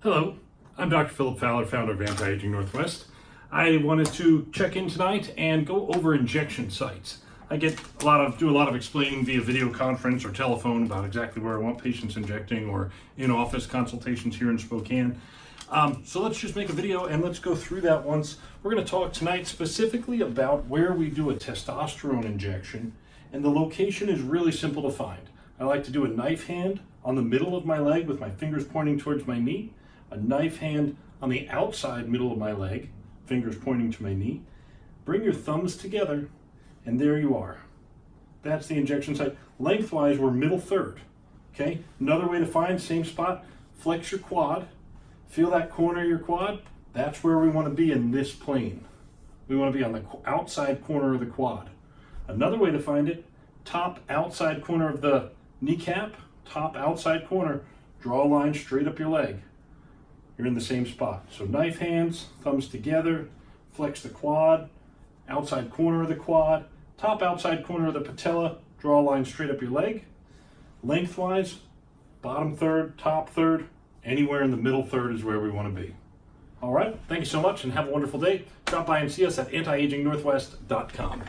Hello, I'm Dr. Philip Fowler, founder of Anti-Aging Northwest. I wanted to check in tonight and go over injection sites. I do a lot of explaining via video conference or telephone about exactly where I want patients injecting, or in-office consultations here in Spokane. So let's just make a video and let's go through that once. We're going to talk tonight specifically about where we do a testosterone injection, and the location is really simple to find. I like to do a knife hand on the middle of my leg with my fingers pointing towards my knee, a knife hand on the outside middle of my leg, fingers pointing to my knee. Bring your thumbs together, and there you are. That's the injection site. Lengthwise, we're middle third. Okay? Another way to find, same spot, flex your quad. Feel that corner of your quad? That's where we want to be in this plane. We want to be on the outside corner of the quad. Another way to find it, top outside corner of the kneecap, top outside corner, draw a line straight up your leg. You're in the same spot. So knife hands, thumbs together, flex the quad, outside corner of the quad, top outside corner of the patella, draw a line straight up your leg. Lengthwise, bottom third, top third, anywhere in the middle third is where we want to be. All right, thank you so much and have a wonderful day. Drop by and see us at antiagingnorthwest.com.